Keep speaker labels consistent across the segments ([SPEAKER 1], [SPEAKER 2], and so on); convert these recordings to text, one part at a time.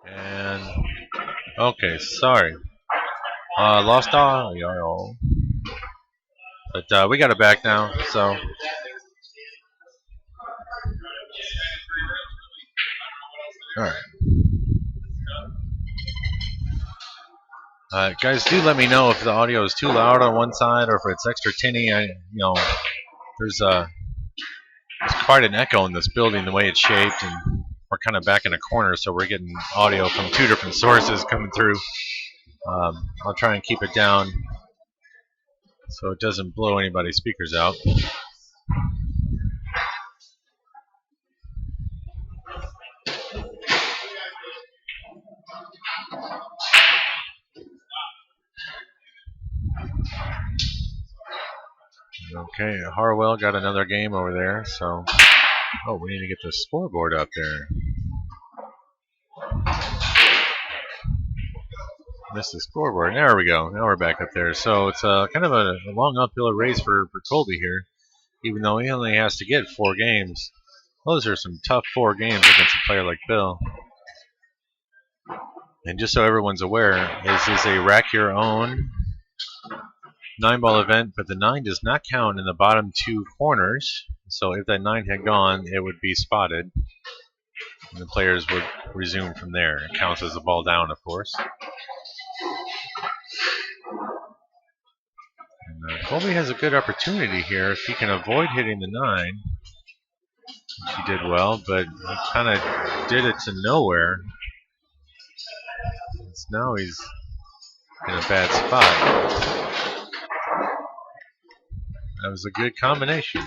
[SPEAKER 1] And okay, sorry. Lost audio. But we got it back now, so. Alright. Guys, do let me know if the audio is too loud on one side or if it's extra tinny. There's quite an echo in this building the way it's shaped, and we're kind of back in a corner, so we're getting audio from two different sources coming through. I'll try and keep it down so it doesn't blow anybody's speakers out. Okay, Harwell got another game over there, so we need to get the scoreboard up there. Missed the scoreboard. There we go. Now we're back up there. So it's kind of a long uphill race for Colby here, even though he only has to get 4 games. Those are some tough 4 games against a player like Bill. And just so everyone's aware, this is a rack your own 9-ball event, but the 9 does not count in the bottom 2 corners. So if that 9 had gone, it would be spotted. And the players would resume from there. It counts as a ball down, of course. And Colby has a good opportunity here if he can avoid hitting the 9. He did well, but he kind of did it to nowhere. So now he's in a bad spot. That was a good combination.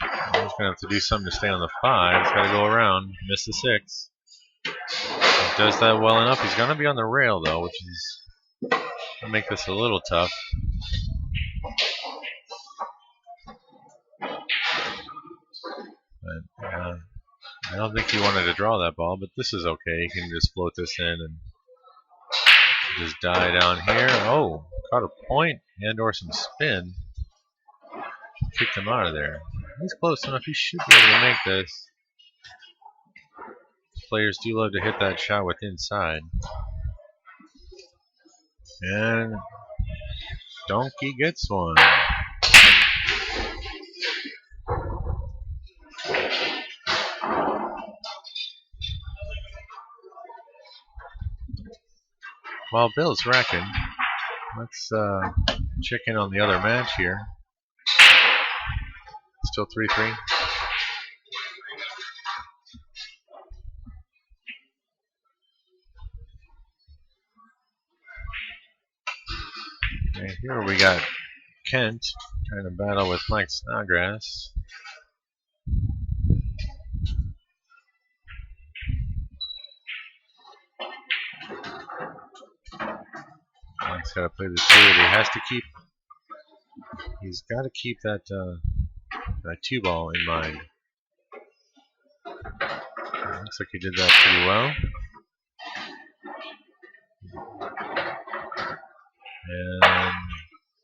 [SPEAKER 1] He's going to have to do something to stay on the 5. He's got to go around, miss the 6. He does that well enough. He's going to be on the rail, though, which is going to make this a little tough. But I don't think he wanted to draw that ball, but this is okay. He can just float this in and just die down here. Oh, caught a point and or some spin. Kicked him out of there. He's close enough. He should be able to make this. Players do love to hit that shot with inside. And Donkey gets one. While Bill's racking, let's check in on the other match here. Still 3-3. Okay, here we got Kent trying to battle with Mike Snodgrss. Mike's got to play the 2. He has to keep. He's got to keep that 2 ball in mind. Looks like he did that pretty well. And a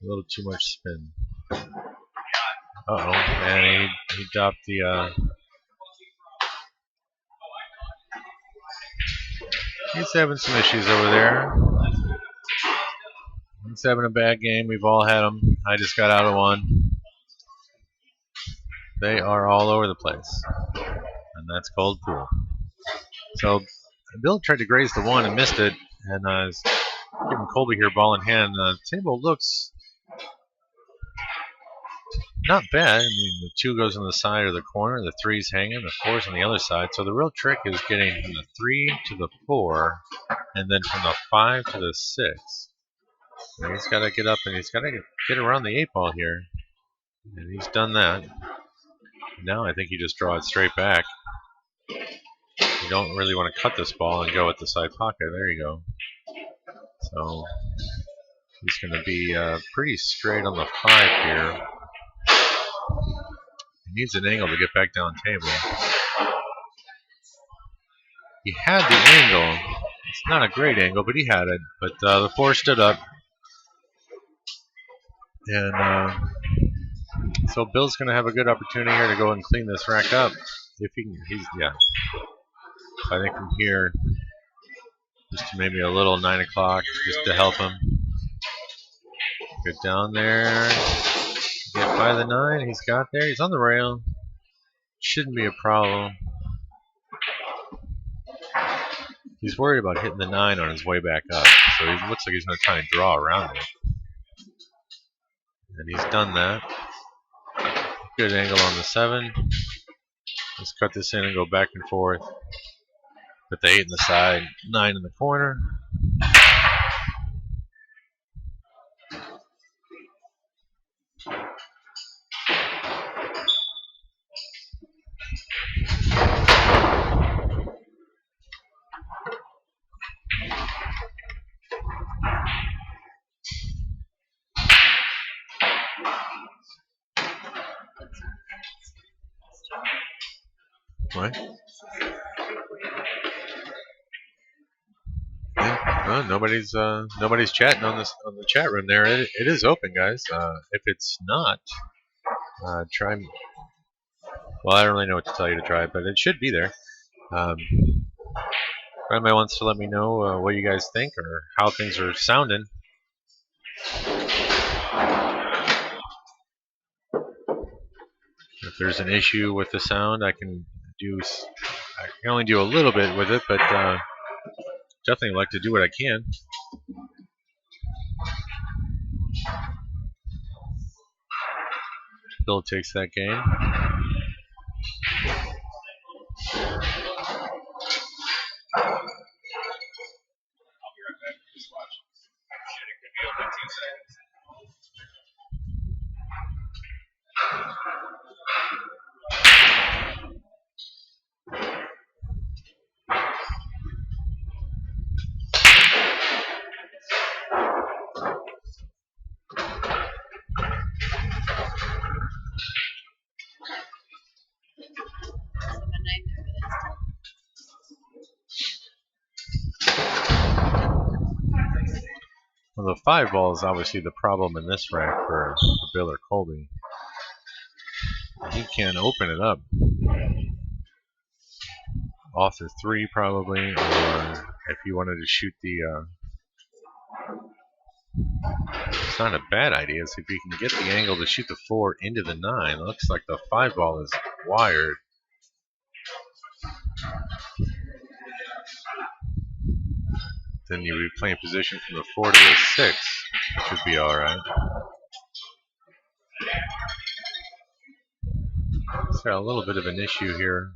[SPEAKER 1] little too much spin. Uh-oh, and he dropped the... He's having some issues over there. He's having a bad game. We've all had them. I just got out of one. They are all over the place. And that's called pool. So Bill tried to graze the 1 and missed it. And is giving Colby here ball in hand. The table looks not bad. I mean, the 2 goes on the side of the corner, the 3's hanging, the 4's on the other side. So the real trick is getting from the 3 to the 4, and then from the 5 to the 6. And he's got to get up and he's got to get around the 8 ball here, and he's done that. Now I think you just draw it straight back. You don't really want to cut this ball and go at the side pocket. There you go. So he's going to be pretty straight on the 5 here. He needs an angle to get back down table. He had the angle. It's not a great angle, but he had it. But the 4 stood up. And so Bill's going to have a good opportunity here to go and clean this rack up. If he can, yeah. I think from here, just maybe a little 9 o'clock, just to help him get down there, get by the 9. He's got there. He's on the rail. Shouldn't be a problem. He's worried about hitting the 9 on his way back up, so he looks like he's going to try and draw around it. And he's done that. Good angle on the 7. Let's cut this in and go back and forth. Put the 8 in the side, 9 in the corner. What? Yeah, well, nobody's chatting on the chat room there. It is open, guys. If it's not, try. Well, I don't really know what to tell you to try, but it should be there. If anybody wants to let me know what you guys think or how things are sounding. If there's an issue with the sound, I can only do a little bit with it, but definitely like to do what I can. Bill takes that game. Well, the 5 ball is obviously the problem in this rack for Bill or Colby. He can open it up off the 3 probably, or if he wanted to shoot the. It's not a bad idea. So if he can get the angle to shoot the 4 into the 9, it looks like the 5 ball is wired. Then you replay in position from the 4 to the 6, which would be all right. He's got a little bit of an issue here.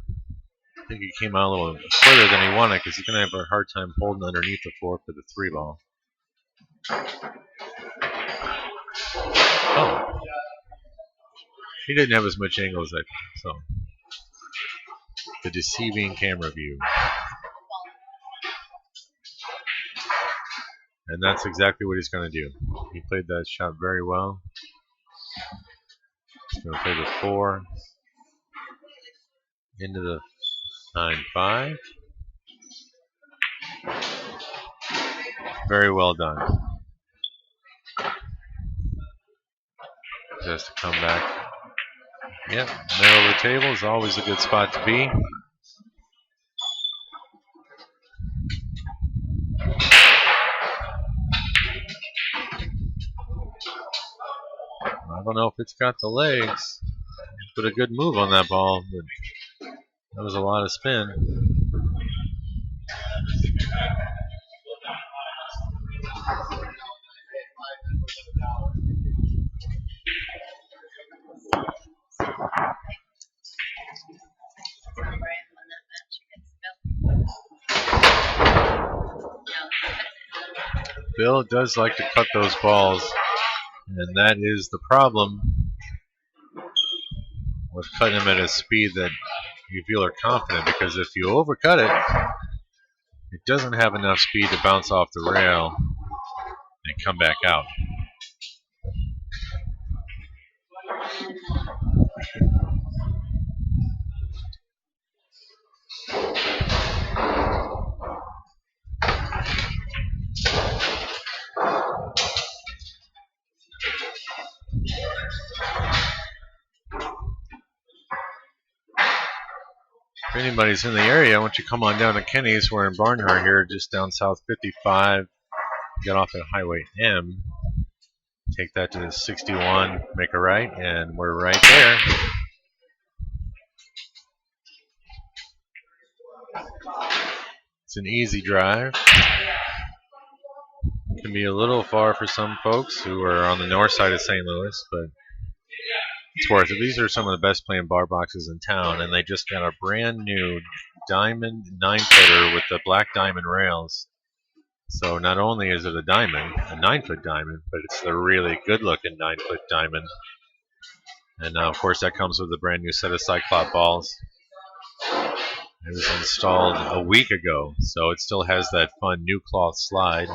[SPEAKER 1] I think he came out a little further than he wanted because he's going to have a hard time holding underneath the 4 for the 3 ball. Oh. He didn't have as much angle as I thought, so. The deceiving camera view. And that's exactly what he's going to do. He played that shot very well. He's going to play the 4 into the 9-5. Very well done. Just to come back. Yep, middle of the table is always a good spot to be. I don't know if it's got the legs. Put a good move on that ball, but that was a lot of spin. Bill does like to cut those balls, and that is the problem with cutting them at a speed that you feel are confident, because if you overcut it, it doesn't have enough speed to bounce off the rail and come back out. If anybody's in the area, why don't you come on down to Kenny's? We're in Barnhart here, just down South 55. Get off at Highway M. Take that to 61, make a right, and we're right there. It's an easy drive. It can be a little far for some folks who are on the north side of St. Louis, but it's worth it. These are some of the best playing bar boxes in town, and they just got a brand new diamond 9-footer with the black diamond rails. So not only is it a diamond, a 9-foot diamond, but it's the really good-looking 9-foot diamond. And of course, that comes with a brand new set of Cyclop balls. It was installed a week ago, so it still has that fun new cloth slide.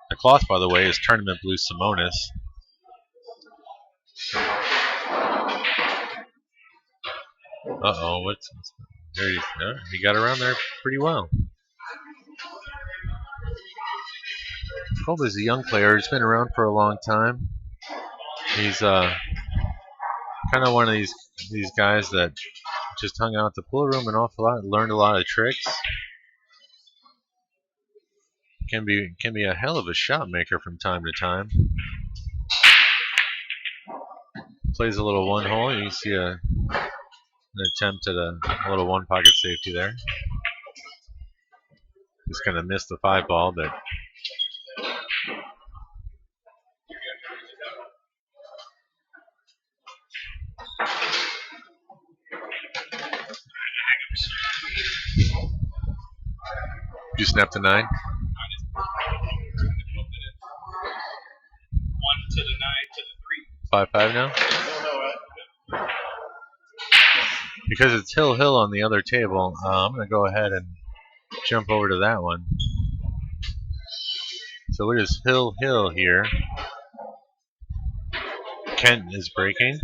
[SPEAKER 1] The cloth, by the way, is Tournament Blue Simonis. Uh-oh, what's there? He got around there pretty well. Colby's a young player. He's been around for a long time. He's kind of one of these guys that just hung out at the pool room an awful lot, learned a lot of tricks. Can be a hell of a shot maker from time to time. Plays a little one hole. You see an attempt at a little one pocket safety there. Just kind of missed the 5 ball, but you snapped the 9. 1
[SPEAKER 2] to the 9 to the
[SPEAKER 1] 5-5 now. Because it's Hill on the other table, I'm going to go ahead and jump over to that one. So it is Hill here. Kent is breaking.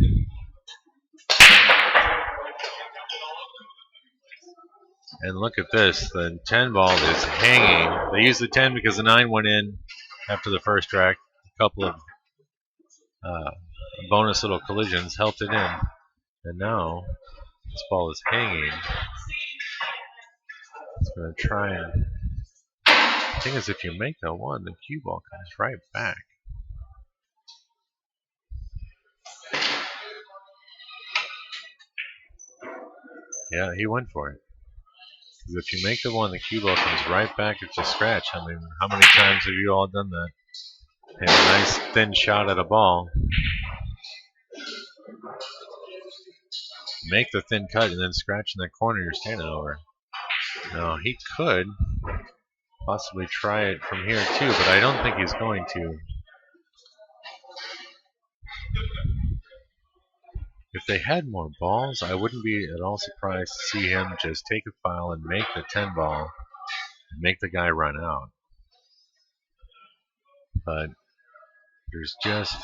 [SPEAKER 1] And look at this. The 10 ball is hanging. They used the 10 because the 9 went in after the first track. A couple of bonus little collisions helped it in. And now this ball is hanging. It's going to try and... The thing is, if you make that 1, the cue ball comes right back. Yeah, he went for it. Because if you make the 1, the cue ball comes right back at the scratch. I mean, how many times have you all done that? And a nice thin shot at a ball. Make the thin cut and then scratch in that corner you're standing over. Now, he could possibly try it from here too, but I don't think he's going to. If they had more balls, I wouldn't be at all surprised to see him just take a foul and make the 10 ball and make the guy run out. But there's just...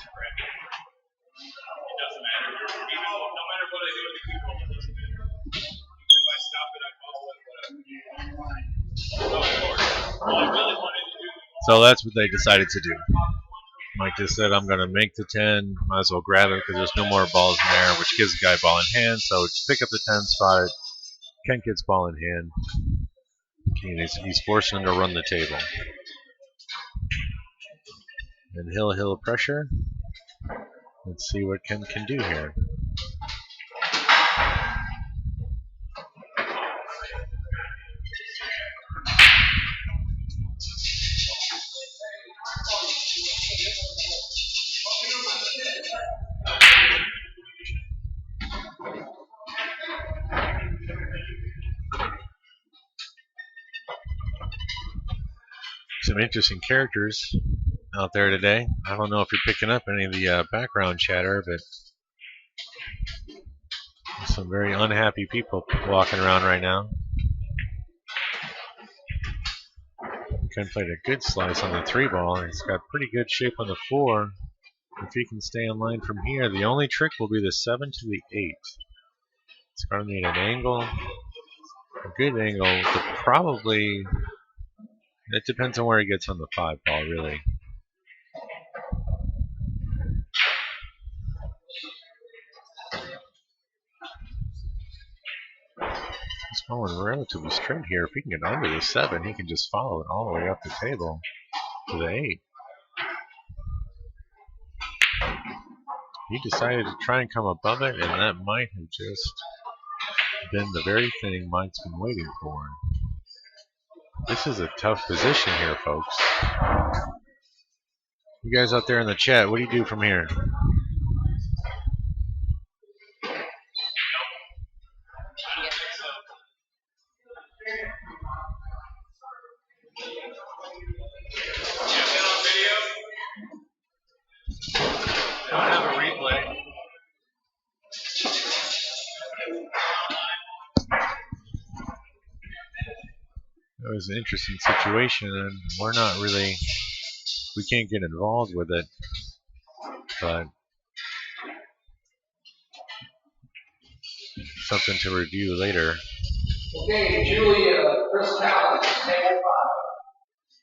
[SPEAKER 1] So that's what they decided to do. Mike just said, I'm going to make the 10. Might as well grab it because there's no more balls in there, which gives the guy ball in hand. So just pick up the 10 spot. Kent gets ball in hand. And he's forcing him to run the table. And Hill pressure. Let's see what Kent can do here. Some interesting characters out there today. I don't know if you're picking up any of the background chatter, but some very unhappy people walking around right now. Ken played a good slice on the 3 ball. He's got pretty good shape on the 4. If he can stay in line from here, the only trick will be the 7 to the 8. It's going to need an angle, a good angle to probably... It depends on where he gets on the 5 ball, really. This going relatively straight here. If he can get under the 7, he can just follow it all the way up the table to the 8. He decided to try and come above it, and that might have just been the very thing Mike's been waiting for. This is a tough position here, folks. You guys out there in the chat, what do you do from here? Don't have a replay. It was an interesting situation, and we're not really, we can't get involved with it, but something to review later.
[SPEAKER 3] Okay, Julia, Chris Collins, table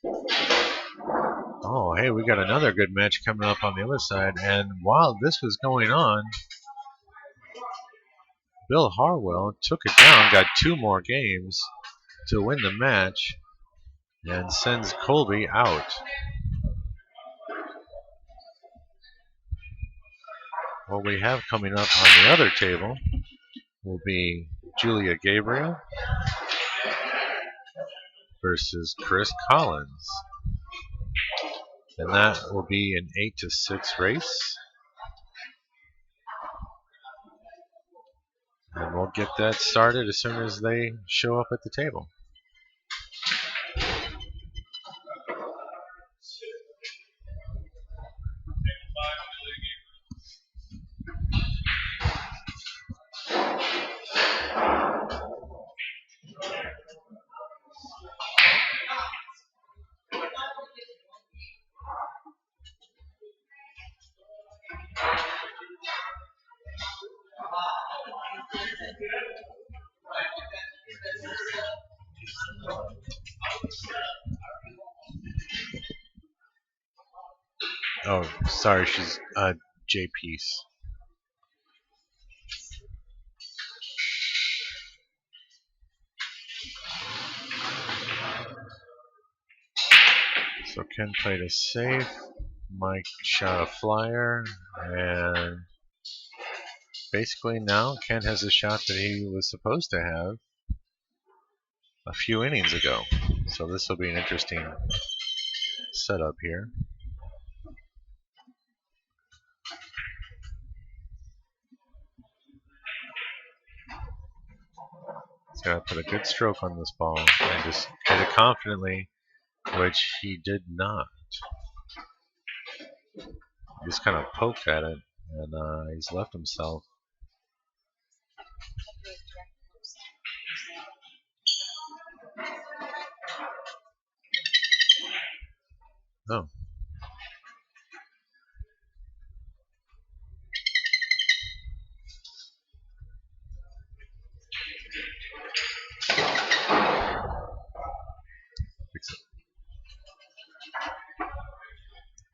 [SPEAKER 3] 5.
[SPEAKER 1] Oh, hey, we got another good match coming up on the other side, and while this was going on, Bill Harwell took it down, got 2 more games to win the match, and sends Colby out. What we have coming up on the other table will be Julia Gabriel versus Chris Collins. And that will be an 8-6 race. And we'll get that started as soon as they show up at the table. Oh, sorry, she's J-Piece. So Ken played a safe, Mike shot a flyer, and basically now Ken has a shot that he was supposed to have a few innings ago. So this will be an interesting setup here. He's got to put a good stroke on this ball and just hit it confidently, which he did not. He just kind of poked at it, and he's left himself. Oh.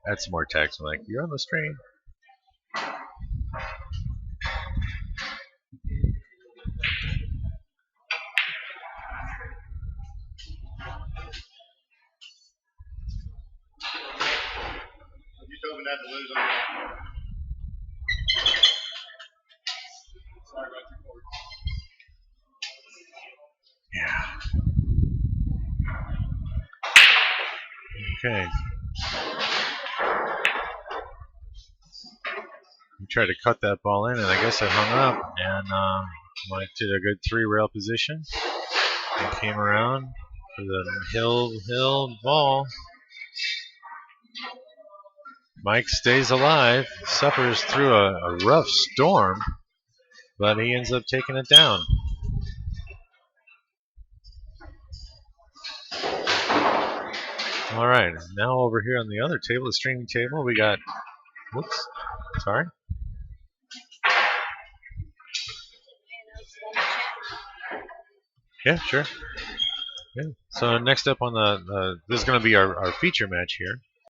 [SPEAKER 1] Add some more text. I'm like, you're on the stream.
[SPEAKER 2] You told me not to lose on that. Sorry about your cord.
[SPEAKER 1] Yeah. Okay. He tried to cut that ball in, and I guess it hung up. And Mike did a good 3-rail position. And came around for the hill ball. Mike stays alive, suffers through a rough storm, but he ends up taking it down. All right, now over here on the other table, the streaming table, we got, whoops, sorry. Yeah, sure. Yeah. So next up on this is going to be our feature match here.